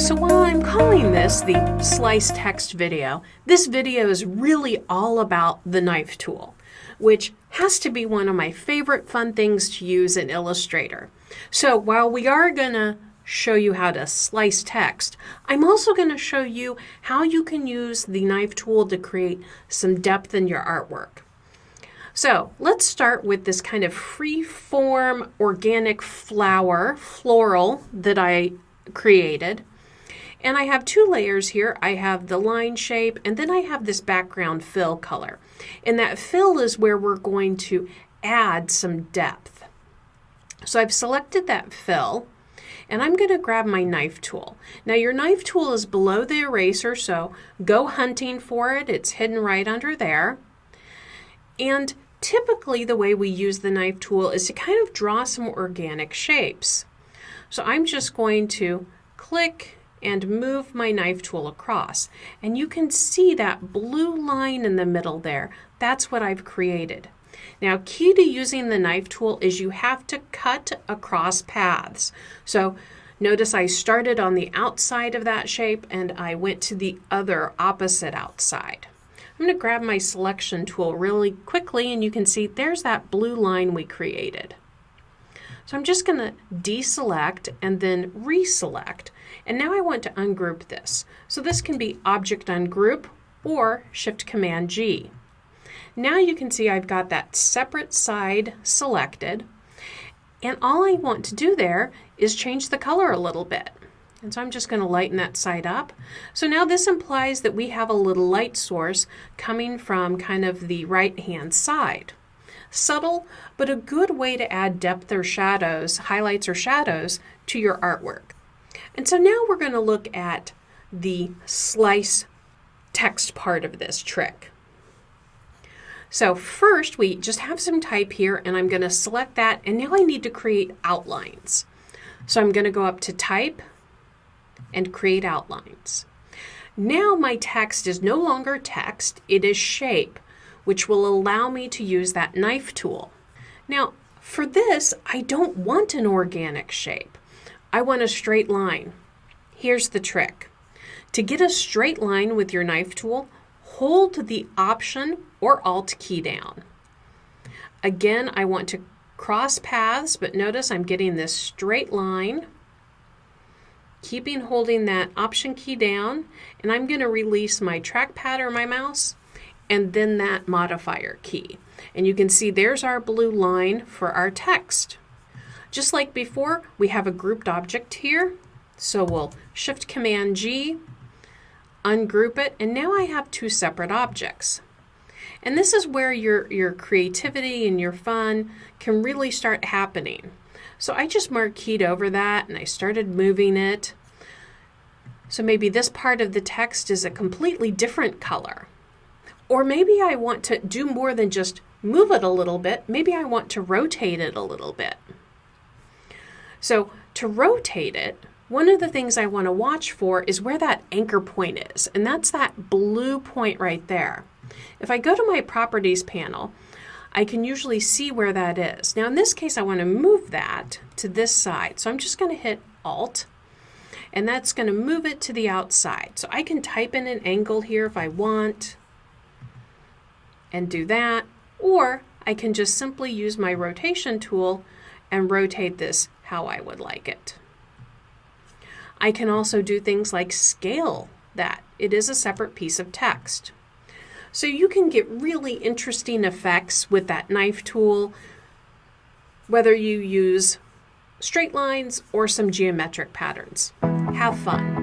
So while I'm calling this the slice text video, this video is really all about the knife tool, which has to be one of my favorite fun things to use in Illustrator. So while we are going to show you how to slice text, I'm also going to show you how you can use the knife tool to create some depth in your artwork. So let's start with this kind of free-form organic floral that I created. And I have two layers here. I have the line shape, and then I have this background fill color. And that fill is where we're going to add some depth. So I've selected that fill, and I'm going to grab my knife tool. Now your knife tool is below the eraser, so go hunting for it. It's hidden right under there. And typically the way we use the knife tool is to kind of draw some organic shapes. So I'm just going to click and move my knife tool across. And you can see that blue line in the middle there. That's what I've created. Now, key to using the knife tool is you have to cut across paths. So notice I started on the outside of that shape and I went to the other opposite outside. I'm going to grab my selection tool really quickly, and you can see there's that blue line we created. So I'm just going to deselect and then reselect. And now I want to ungroup this. So this can be Object Ungroup or Shift-Command-G. Now you can see I've got that separate side selected. And all I want to do there is change the color a little bit. And so I'm just going to lighten that side up. So now this implies that we have a little light source coming from kind of the right-hand side. Subtle, but a good way to add depth or shadows, highlights or shadows to your artwork. And so now we're going to look at the slice text part of this trick. So first we just have some type here, and I'm going to select that, and now I need to create outlines. So I'm going to go up to Type and Create Outlines. Now my text is no longer text, it is shape, which will allow me to use that knife tool. Now, for this, I don't want an organic shape. I want a straight line. Here's the trick. To get a straight line with your knife tool, hold the Option or Alt key down. Again, I want to cross paths, but notice I'm getting this straight line, keeping holding that Option key down, and I'm going to release my trackpad or my mouse, and then that modifier key. And you can see there's our blue line for our text. Just like before, we have a grouped object here. So we'll Shift-Command-G, ungroup it, and now I have two separate objects. And this is where your creativity and your fun can really start happening. So I just marqueed over that and I started moving it. So maybe this part of the text is a completely different color. Or maybe I want to do more than just move it a little bit. Maybe I want to rotate it a little bit. So to rotate it, one of the things I want to watch for is where that anchor point is. And that's that blue point right there. If I go to my Properties panel, I can usually see where that is. Now in this case, I want to move that to this side. So I'm just going to hit Alt, and that's going to move it to the outside. So I can type in an angle here if I want, and do that, or I can just simply use my rotation tool and rotate this how I would like it. I can also do things like scale that. It is a separate piece of text. So you can get really interesting effects with that knife tool, whether you use straight lines or some geometric patterns. Have fun.